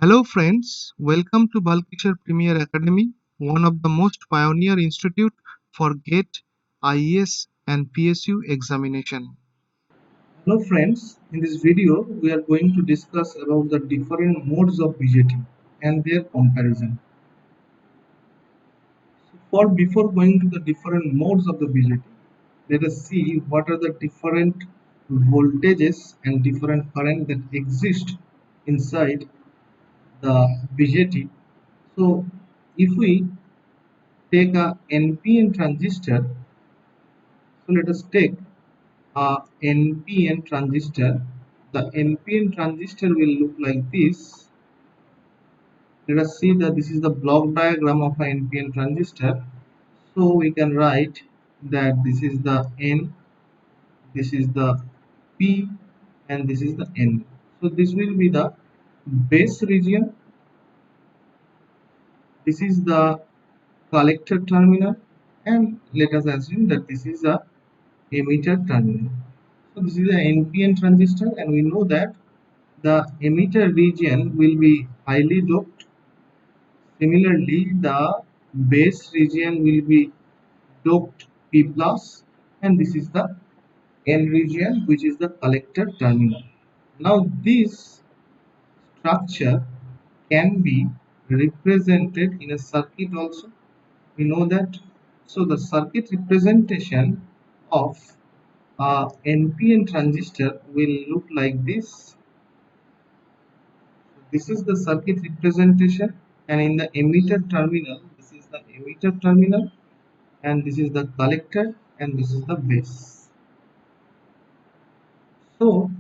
Hello friends, welcome to Balkishar Premier Academy, one of the most pioneer institute for GATE, IES and PSU examination. Hello friends, in this video we are going to discuss about the different modes of BJT and their comparison. Before going to the different modes of the BJT, let us see what are the different voltages and different current that exist inside the BJT. So if we take a NPN transistor, so let us take a NPN transistor. The NPN transistor will look like this. Let us see that this is the block diagram of an NPN transistor. So we can write that this is the N, this is the P, and this is the N. So this will be the base region. This is the collector terminal, and let us assume that this is a emitter terminal. So this is an NPN transistor, and we know that the emitter region will be highly doped. Similarly, the base region will be doped P plus, and this is the N region, which is the collector terminal. Now this structure can be represented in a circuit also. We know that. So the circuit representation of a NPN transistor will look like this. This is the circuit representation, and in the emitter terminal, this is the emitter terminal, and this is the collector, and this is the base. So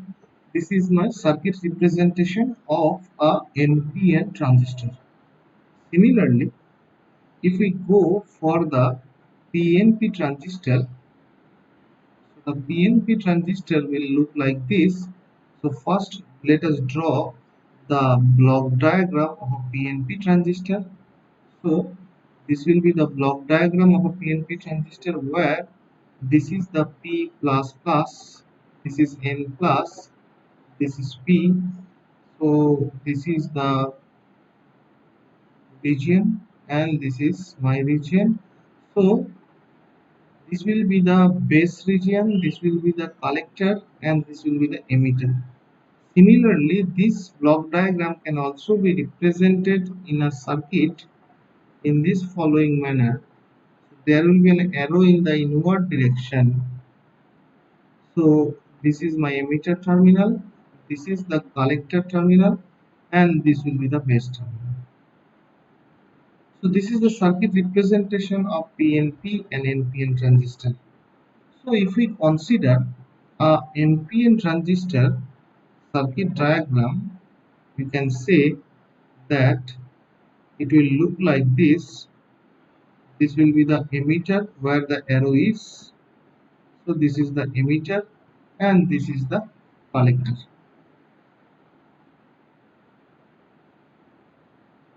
this is my circuit representation of a NPN transistor. Similarly, if we go for the PNP transistor, so the PNP transistor will look like this. So first let us draw the block diagram of a PNP transistor. So this will be the block diagram of a PNP transistor, where this is the P plus plus, this is N plus, this is P. So this is the region and this is my region. So this will be the base region, this will be the collector, and this will be the emitter. Similarly, this block diagram can also be represented in a circuit in this following manner. There will be an arrow in the inward direction. So this is my emitter terminal, this is the collector terminal, and this will be the base terminal. So this is the circuit representation of PNP and NPN transistor. So if we consider a NPN transistor circuit diagram, we can say that it will look like this. This will be the emitter where the arrow is. So this is the emitter and this is the collector.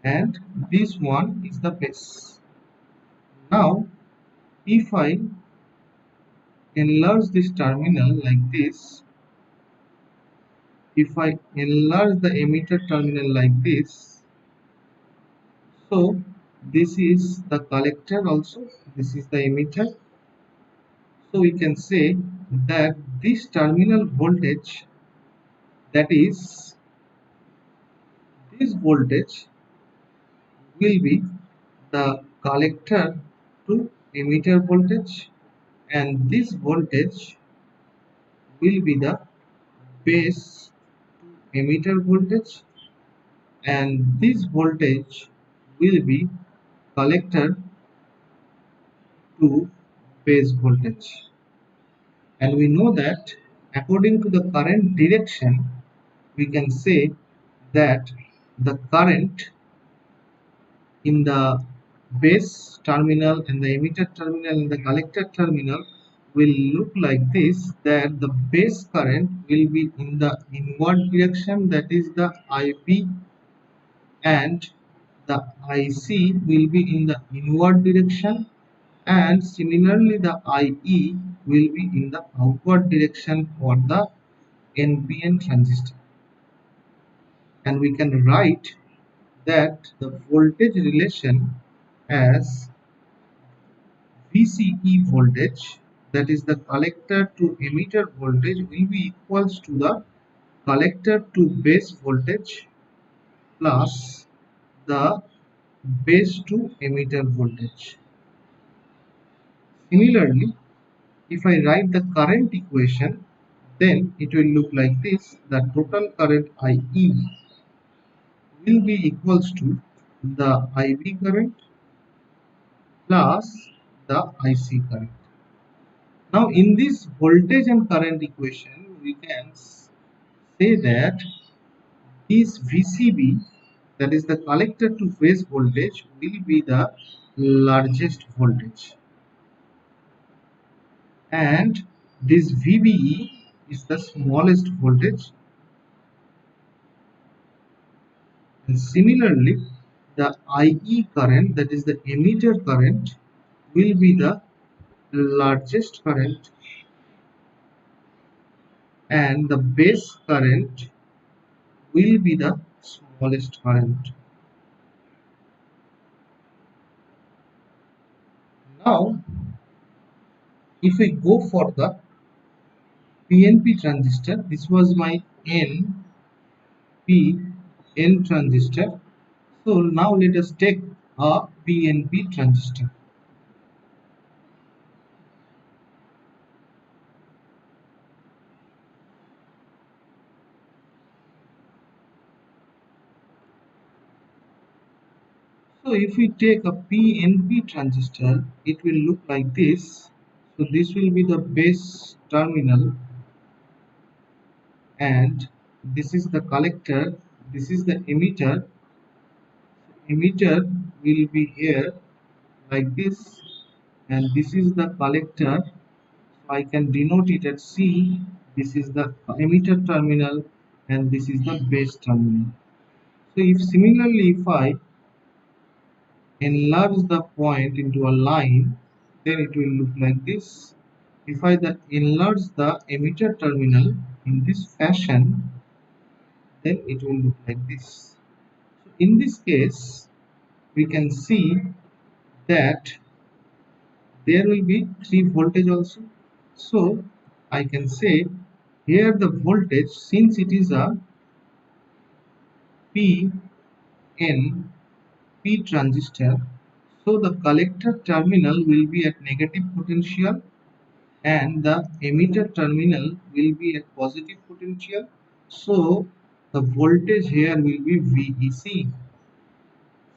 And this one is the base. Now if I enlarge this terminal like this, if I enlarge the emitter terminal like this, so this is the collector also, this is the emitter. So we can say that this terminal voltage, that is this voltage, will be the collector to emitter voltage, and this voltage will be the base to emitter voltage, and this voltage will be collector to base voltage. And we know that according to the current direction, we can say that the current in the base terminal and the emitter terminal and the collector terminal will look like this, that the base current will be in the inward direction, that is the IP, and the IC will be in the inward direction, and similarly the IE will be in the outward direction for the NPN transistor, and we can write that the voltage relation as VCE voltage, that is the collector to emitter voltage, will be equals to the collector to base voltage plus the base to emitter voltage. Similarly, if I write the current equation, then it will look like this. The total current IE will be equals to the IB current plus the IC current. Now in this voltage and current equation, we can say that this VCB, that is the collector to base voltage, will be the largest voltage, and this VBE is the smallest voltage. And similarly, the IE current, that is the emitter current, will be the largest current, and the base current will be the smallest current. Now, if we go for the PNP transistor, this was my NPN transistor. So now let us take a PNP transistor. So if we take a PNP transistor, it will look like this. So this will be the base terminal, and this is the collector, this is the emitter. Emitter will be here like this, and this is the collector. So I can denote it as C. This is the emitter terminal, and this is the base terminal. So if similarly, if I enlarge the point into a line, then it will look like this. If I enlarge the emitter terminal in this fashion, then it will look like this. So in this case, we can see that there will be 3 voltage also. So I can say here the voltage, since it is a PNP transistor, so the collector terminal will be at negative potential and the emitter terminal will be at positive potential. So the voltage here will be VEC.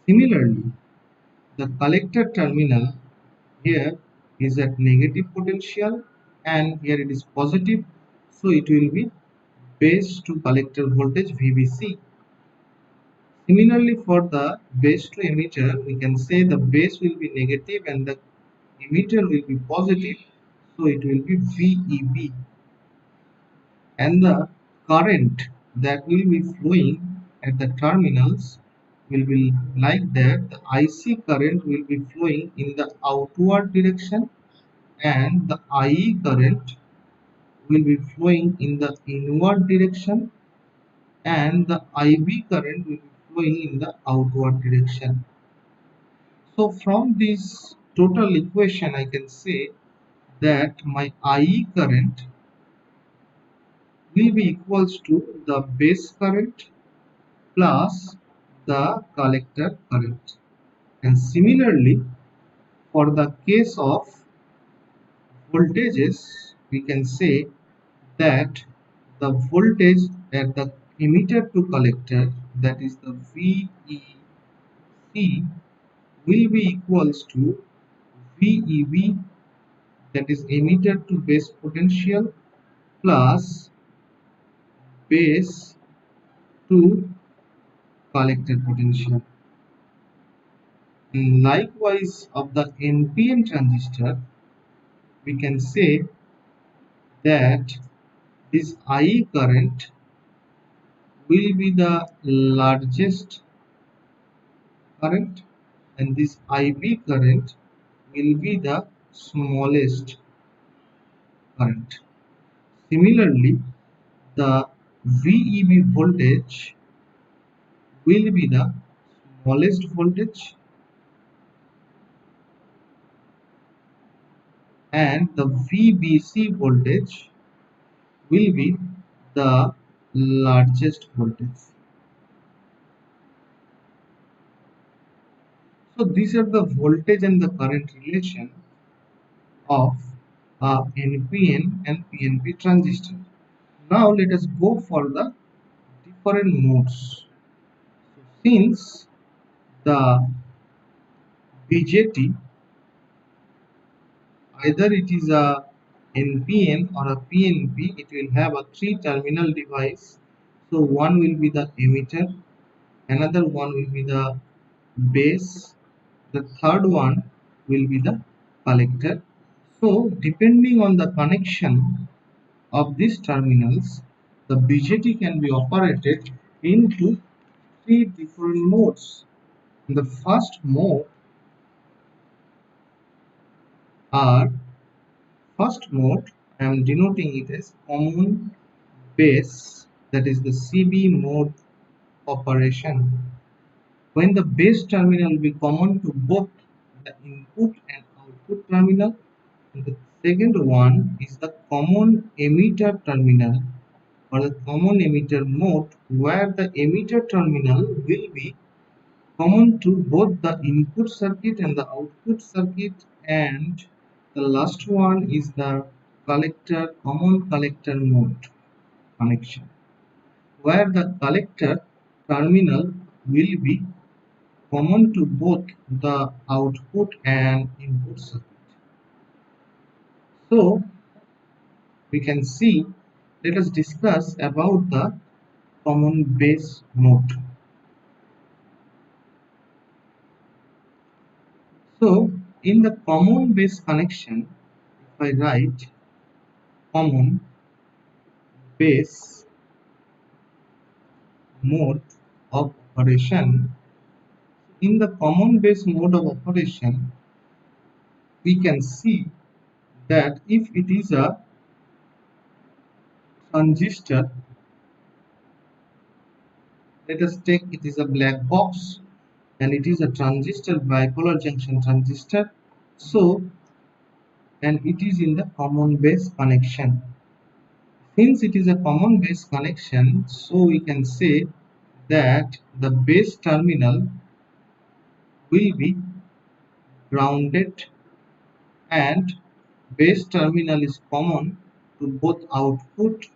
Similarly, the collector terminal here is at negative potential and here it is positive, so it will be base to collector voltage VBC. Similarly, for the base to emitter, we can say the base will be negative and the emitter will be positive, so it will be VEB. And the current that will be flowing at the terminals will be like that. The IC current will be flowing in the outward direction, and the IE current will be flowing in the inward direction, and the IB current will be flowing in the outward direction. So from this total equation, I can say that my IE current will be equals to the base current plus the collector current. And similarly, for the case of voltages, we can say that the voltage at the emitter to collector, that is the VEC, will be equals to VEB, that is emitter to base potential, plus base to collector potential. And likewise, of the NPN transistor, we can say that this IE current will be the largest current and this IB current will be the smallest current. Similarly, the VEB voltage will be the smallest voltage and the VBC voltage will be the largest voltage. So these are the voltage and the current relation of a NPN and PNP transistor. Now let us go for the different modes. Since the BJT, either it is a NPN or a PNP, it will have a three terminal device. So one will be the emitter, another one will be the base, the third one will be the collector. So depending on the connection of these terminals, the BJT can be operated into three different modes. The first mode are first mode, I am denoting it as common base, that is the CB mode operation. When the base terminal will be common to both the input and output terminal. And the second one is the common emitter terminal or the common emitter mode, where the emitter terminal will be common to both the input circuit and the output circuit. And the last one is the collector common collector mode connection, where the collector terminal will be common to both the output and input circuit. So we can see, let us discuss about the common base mode. So in the common base connection, if I write common base mode of operation, in the common base mode of operation, we can see that if it is a transistor, let us take it is a black box and it is a transistor, bipolar junction transistor. So, and it is in the common base connection. Since it is a common base connection, so we can say that the base terminal will be grounded and base terminal is common to both output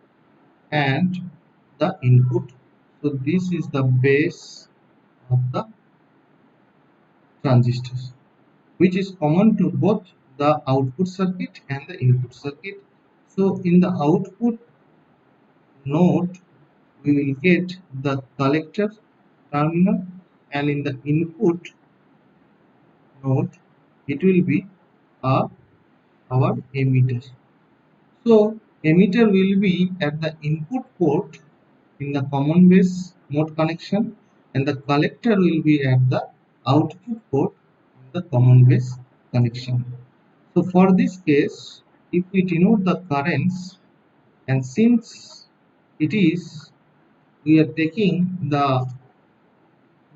and the input. So this is the base of the transistors, which is common to both the output circuit and the input circuit. So in the output node, we will get the collector terminal, and in the input node, it will be our emitter. So emitter will be at the input port in the common base mode connection, and the collector will be at the output port in the common base connection. So for this case, if we denote the currents, and since it is we are taking the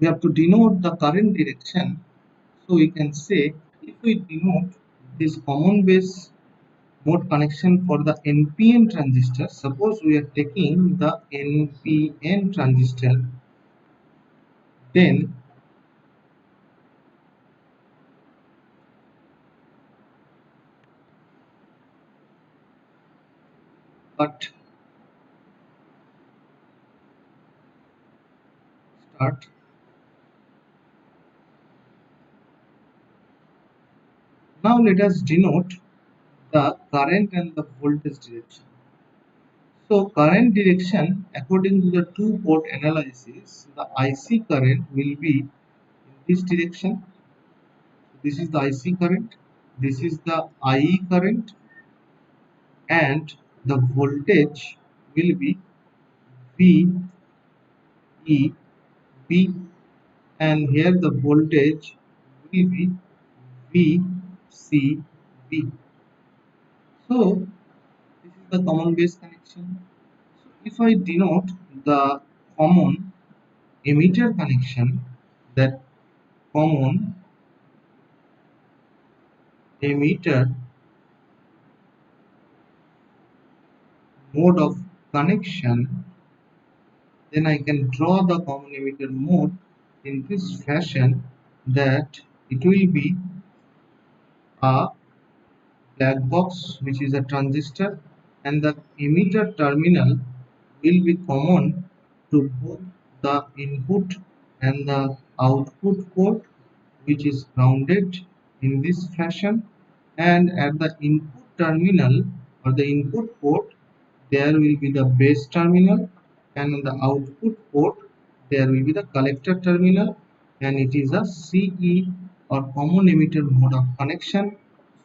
we have to denote the current direction, so we can say if we denote this common base mode connection for the NPN transistor, suppose we are taking the NPN transistor, then but start. Now let us denote the current and the voltage direction. So current direction, according to the two-port analysis, the IC current will be in this direction. This is the IC current, this is the IE current, and the voltage will be VEB, and here the voltage will be VCB. So the common base connection. So if I denote the common emitter connection, that common emitter mode of connection, then I can draw the common emitter mode in this fashion, that it will be a black box which is a transistor, and the emitter terminal will be common to both the input and the output port, which is grounded in this fashion, and at the input terminal or the input port there will be the base terminal, and on the output port there will be the collector terminal, and it is a CE or common emitter mode of connection.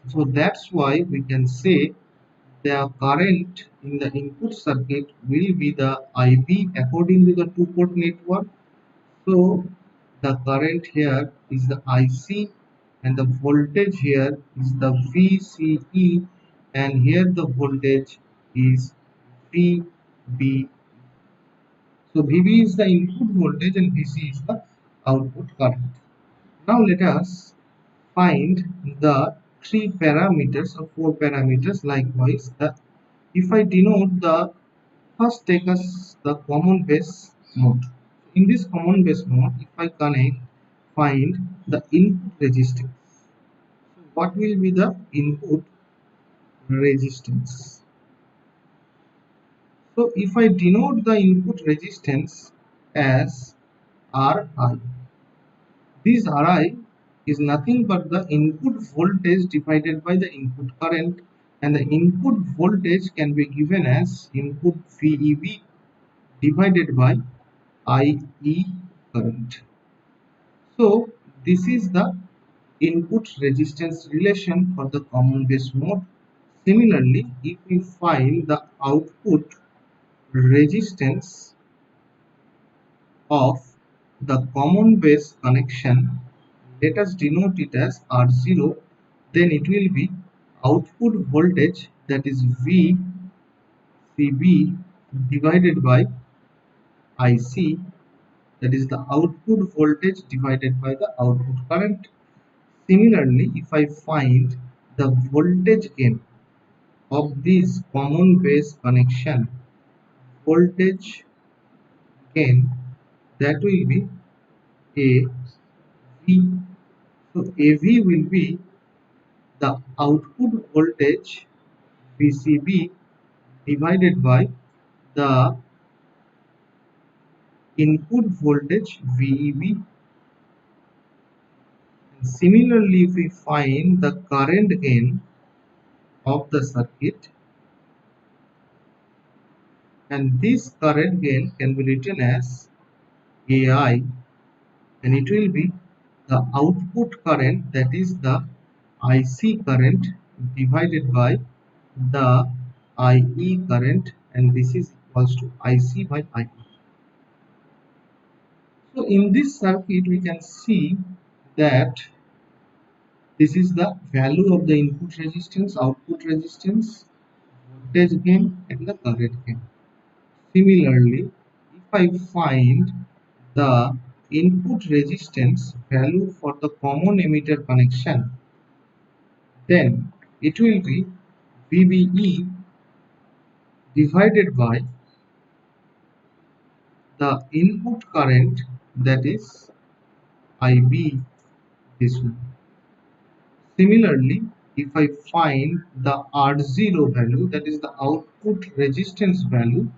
So that's why we can say the current in the input circuit will be the IB according to the two-port network. So the current here is the IC, and the voltage here is the VCE, and here the voltage is VB. So VB is the input voltage and VC is the output current. Now let us find the three parameters or four parameters likewise. If I denote the first, take us the common base mode. In this common base mode, if I connect, find the input resistance. So what will be the input resistance? So if I denote the input resistance as Ri, this Ri is nothing but the input voltage divided by the input current, and the input voltage can be given as input VEB divided by IE current. So this is the input resistance relation for the common base mode. Similarly, if we find the output resistance of the common base connection, let us denote it as R0, then it will be output voltage, that is VCB divided by IC, that is the output voltage divided by the output current. Similarly, if I find the voltage gain of this common base connection, voltage gain, that will be AV. So AV will be the output voltage VCB divided by the input voltage VEB. Similarly, if we find the current gain of the circuit, and this current gain can be written as AI, and it will be the output current, that is the IC current divided by the IE current, and this is equals to IC by IE. So in this circuit we can see that this is the value of the input resistance, output resistance, voltage gain, and the current gain. Similarly, if I find the input resistance value for the common emitter connection, then it will be VBE divided by the input current, that is IB, this one. Similarly, if I find the R0 value, that is the output resistance value,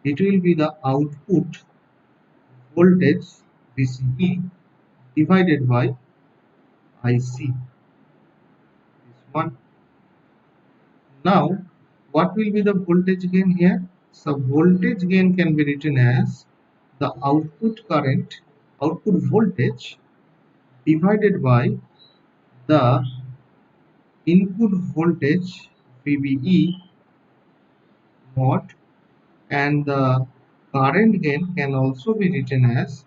it will be the output voltage VCE divided by IC, this one. Now, what will be the voltage gain here? So voltage gain can be written as the output current, output voltage divided by the input voltage VBE mod, and the current gain can also be written as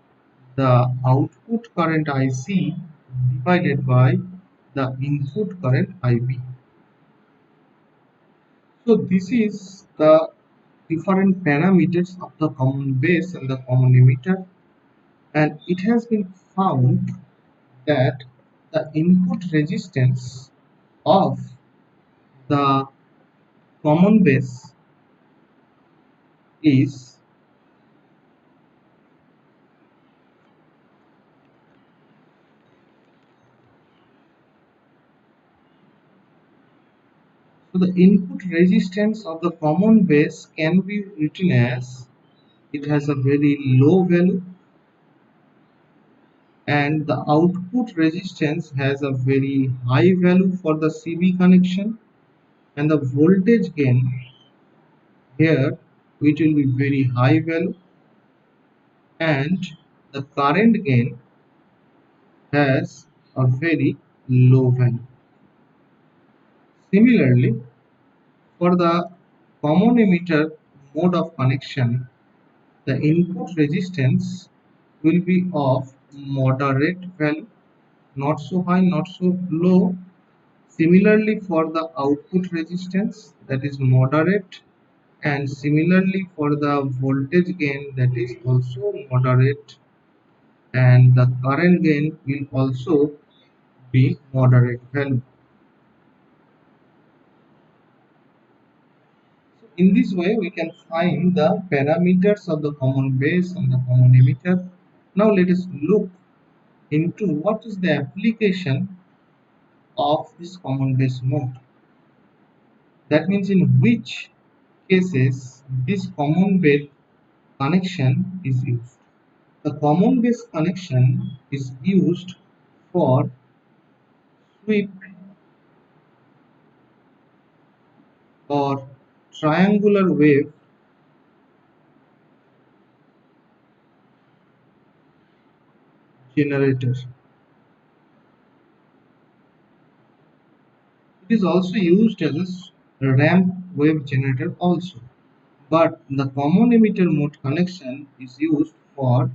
the output current IC divided by the input current IB. So this is the different parameters of the common base and the common emitter, and it has been found that the input resistance of the common base is so the input resistance of the common base can be written as it has a very low value, and the output resistance has a very high value for the CB connection, and the voltage gain here which will be very high value, and the current gain has a very low value. Similarly, for the common emitter mode of connection, the input resistance will be of moderate value, not so high, not so low. Similarly, for the output resistance, that is moderate, and similarly for the voltage gain, that is also moderate, and the current gain will also be moderate value. So in this way, we can find the parameters of the common base and the common emitter. Now let us look into what is the application of this common base mode. That means in which cases this common base connection is used. The common base connection is used for sweep or triangular wave generator. It is also used as a ramp wave generator also. But the common emitter mode connection is used for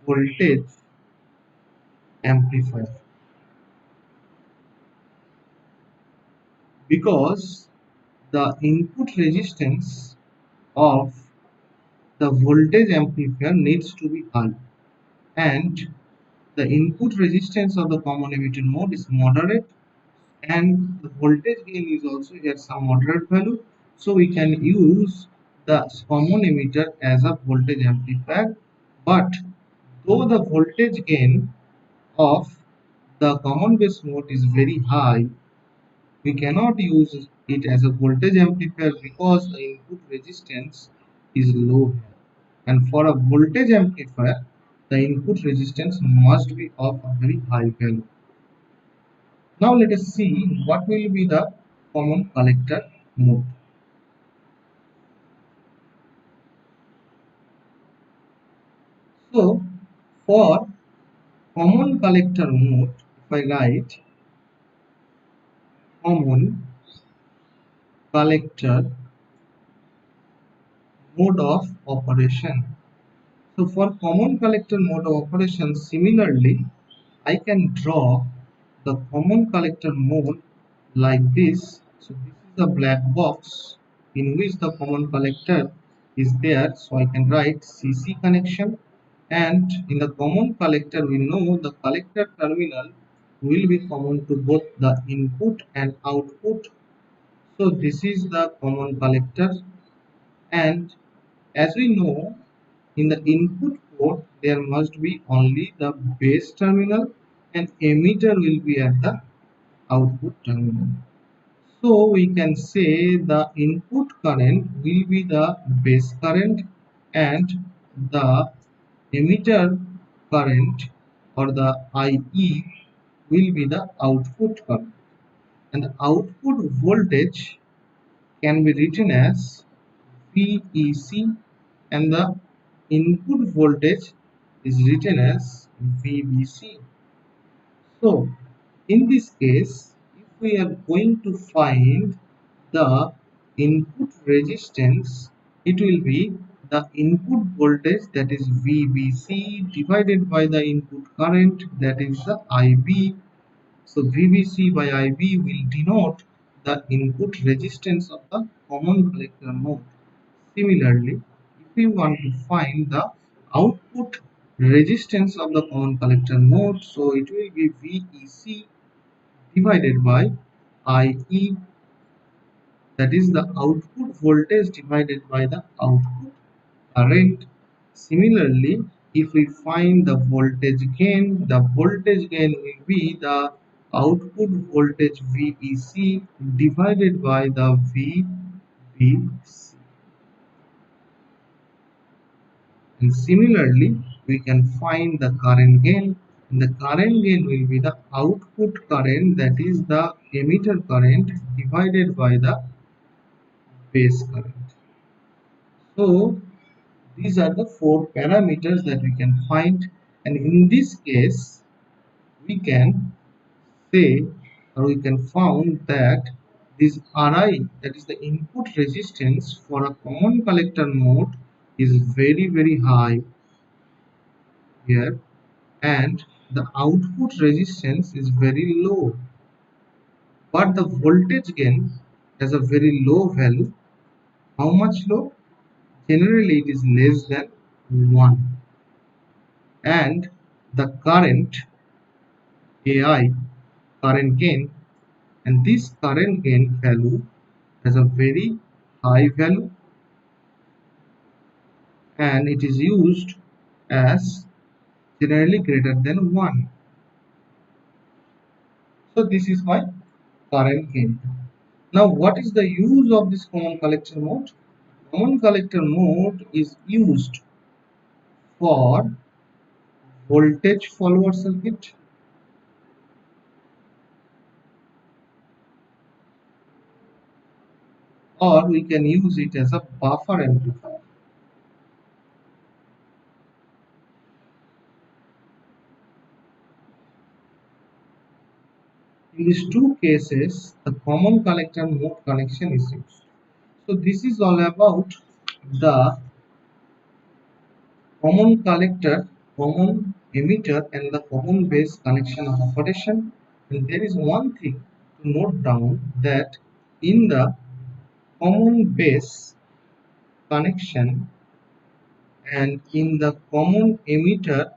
voltage amplifier because the input resistance of the voltage amplifier needs to be high, and the input resistance of the common emitter mode is moderate, and the voltage gain is also here some moderate value, so we can use the common emitter as a voltage amplifier. But though the voltage gain of the common base mode is very high, we cannot use it as a voltage amplifier because the input resistance is low here. And for a voltage amplifier, the input resistance must be of a very high value. Now let us see what will be the common collector mode. So for common collector mode, if I write common collector mode of operation. So for common collector mode of operation, similarly, I can draw the common collector mode like this. So this is a black box in which the common collector is there. So I can write CC connection, and in the common collector we know the collector terminal will be common to both the input and output. So this is the common collector, and as we know, in the input port there must be only the base terminal and emitter will be at the output terminal. So we can say the input current will be the base current and the emitter current or the IE will be the output current, and the output voltage can be written as VEC, and the input voltage is written as VBC. So in this case, if we are going to find the input resistance, it will be the input voltage, that is VBC, divided by the input current, that is the IB. So VBC by IB will denote the input resistance of the common collector node. Similarly, if we want to find the output resistance of the common collector node, so it will be VEC divided by IE, that is the output voltage divided by the output current. Similarly, if we find the voltage gain will be the output voltage VEC divided by the VBC. And similarly, we can find the current gain. The current gain will be the output current, that is the emitter current, divided by the base current. So these are the four parameters that we can find, and in this case we can say, or we can found that this Ri, that is the input resistance for a common collector node, is very high here, and the output resistance is very low, but the voltage gain has a very low value. How much low? Generally it is less than 1, and the current AI, current gain, and this current gain value has a very high value, and it is used as generally greater than 1. So this is my current gain. Now what is the use of this common collector mode? Common collector mode is used for voltage follower circuit, or we can use it as a buffer amplifier. In these two cases, the common collector mode connection is used. So this is all about the common collector, common emitter, and the common base connection of operation. And there is one thing to note down, that in the common base connection and in the common emitter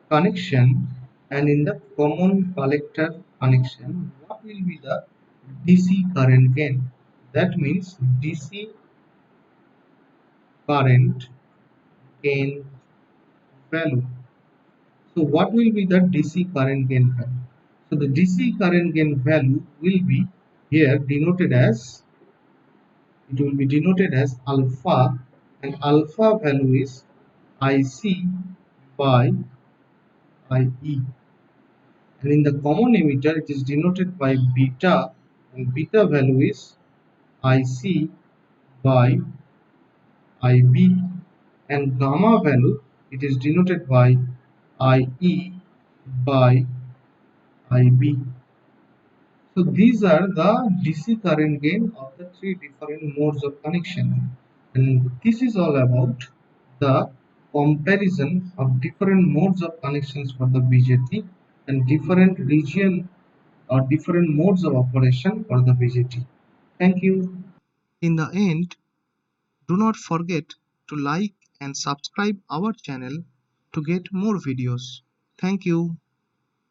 connection and in the common collector connection, what will be the DC current gain? That means DC current gain value. So what will be the DC current gain value? So the DC current gain value will be here denoted as, it will be denoted as alpha, and alpha value is IC by IE. And in the common emitter it is denoted by beta, and beta value is IC by IB, and gamma value it is denoted by IE by IB. So these are the DC current gain of the three different modes of connection, and this is all about the comparison of different modes of connections for the BJT and different region or different modes of operation for the BJT. Thank you. In the end, do not forget to like and subscribe our channel to get more videos. Thank you.